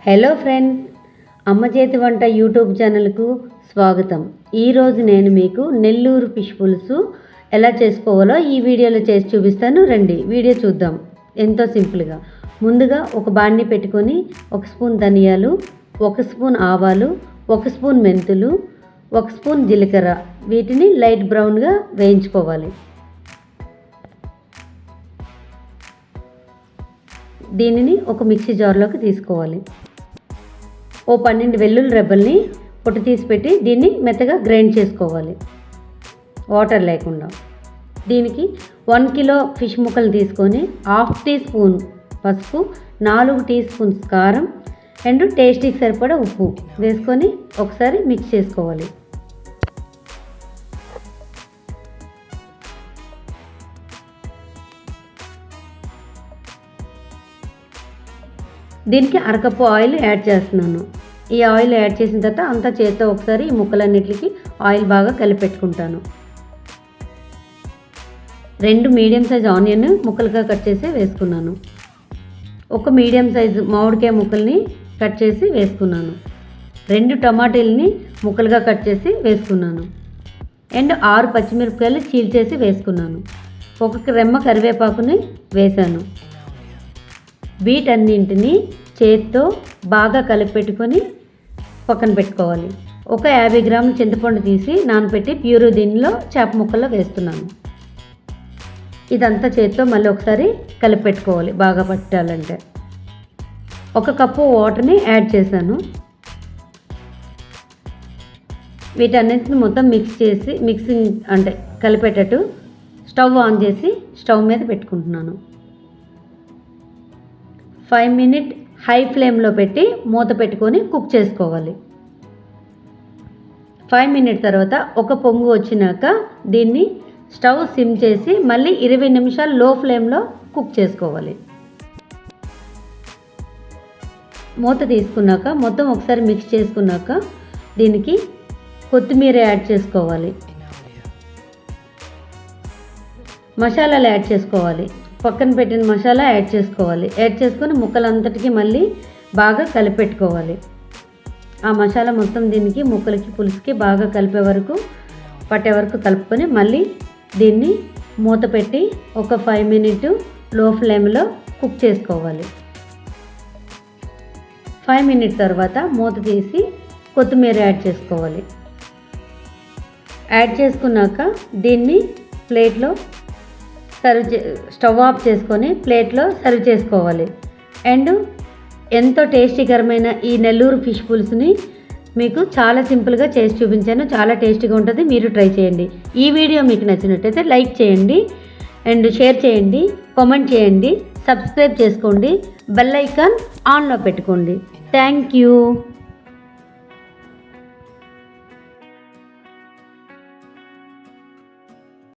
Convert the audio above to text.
Hello friends, అమ్మ చేతి వంట యూట్యూబ్ ఛానల్కు స్వాగతం. ఈరోజు నేను మీకు నెల్లూరు ఫిష్ పులుసు ఎలా చేసుకోవాలో ఈ వీడియోలో చేసి చూపిస్తాను. రండి వీడియో చూద్దాం. ఎంతో సింపుల్గా. ముందుగా ఒక బాణీ పెట్టుకొని 1 స్పూన్ ధనియాలు, 1 స్పూన్ ఆవాలు, 1 స్పూన్ మెంతులు, 1 స్పూన్ జీలకర్ర వీటిని లైట్ బ్రౌన్గా వేయించుకోవాలి. దీనిని ఒక మిక్సీ జార్లోకి తీసుకోవాలి. ఓ 12 వెల్లుల్లి రెబ్బల్ని పొట్టు తీసి పెట్టి దీన్ని మెత్తగా గ్రైండ్ చేసుకోవాలి, వాటర్ లేకుండా. దీనికి 1 కిలో ఫిష్ ముక్కలు తీసుకొని 1/2 టీ స్పూన్ పసుపు, 4 టీ స్పూన్స్ కారం అండ్ టేస్టీకి సరిపడా ఉప్పు వేసుకొని ఒకసారి మిక్స్ చేసుకోవాలి. దీనికి అరకప్పు ఆయిల్ యాడ్ చేస్తున్నాను. ఈ ఆయిల్ యాడ్ చేసిన తర్వాత అంతా చేత్తో ఒకసారి ఈ ముక్కలన్నిటికీ ఆయిల్ బాగా కలిపెట్టుకుంటాను. 2 మీడియం సైజ్ ఆనియన్ ముక్కలుగా కట్ చేసి వేసుకున్నాను. 1 మీడియం సైజు మామిడికాయ ముక్కల్ని కట్ చేసి వేసుకున్నాను. 2 టమాటీలని ముక్కలుగా కట్ చేసి వేసుకున్నాను. అండ్ 6 పచ్చిమిరపకాయలు చీల్చేసి వేసుకున్నాను. 1 రెమ్మ కరివేపాకుని వేశాను. వీటన్నింటినీ చేత్తో బాగా కలిపెట్టుకొని పక్కన పెట్టుకోవాలి. 50 గ్రాముల చింతపండు తీసి నానబెట్టి ప్యూర్ దీనిలో చేప ముక్కల్లో వేస్తున్నాను. ఇదంతా చేత్తో మళ్ళీ ఒకసారి కలిపెట్టుకోవాలి బాగా పట్టాలంటే. 1 కప్పు వాటర్ని యాడ్ చేశాను. వీటన్నిటిని మొత్తం మిక్సింగ్ అంటే కలిపేటట్టు స్టవ్ ఆన్ చేసి స్టవ్ మీద పెట్టుకుంటున్నాను. 5 మినిట్ హై ఫ్లేమ్లో పెట్టి మూత పెట్టుకొని కుక్ చేసుకోవాలి. 5 మినిట్ తర్వాత ఒక పొంగు వచ్చినాక దీన్ని స్టవ్ సిమ్ చేసి మళ్ళీ 20 నిమిషాలు లో ఫ్లేమ్లో కుక్ చేసుకోవాలి. మూత తీసుకున్నాక మొత్తం ఒకసారి మిక్స్ చేసుకున్నాక దీనికి కొత్తిమీర యాడ్ చేసుకోవాలి. మసాలాలు యాడ్ చేసుకోవాలి. పక్కన పెట్టిన మసాలా యాడ్ చేసుకోవాలి. యాడ్ చేసుకొని ముక్కలంతటికి మళ్ళీ బాగా కలిపెట్టుకోవాలి. ఆ మసాలా మొత్తం దీనికి ముక్కలకి పులుసుకి బాగా పట్టే వరకు కలుపుకొని మళ్ళీ దీన్ని మూత పెట్టి ఒక 5 మినిట్ లో ఫ్లేమ్లో కుక్ చేసుకోవాలి. 5 మినిట్ తర్వాత మూత తీసి కొత్తిమీర యాడ్ చేసుకోవాలి. యాడ్ చేసుకున్నాక దీన్ని ప్లేట్లో స్టవ్ ఆఫ్ చేసుకొని ప్లేట్లో సర్వ్ చేసుకోవాలి. అండ్ ఎంతో టేస్టీకరమైన ఈ నెల్లూరు ఫిష్ పులుసుని మీకు చాలా సింపుల్గా చేసి చూపించాను. చాలా టేస్టీగా ఉంటుంది. మీరు ట్రై చేయండి. ఈ వీడియో మీకు నచ్చినట్టయితే లైక్ చేయండి అండ్ షేర్ చేయండి, కామెంట్ చేయండి, సబ్స్క్రైబ్ చేసుకోండి, బెల్ ఐకాన్ ఆన్లో పెట్టుకోండి. Thank you.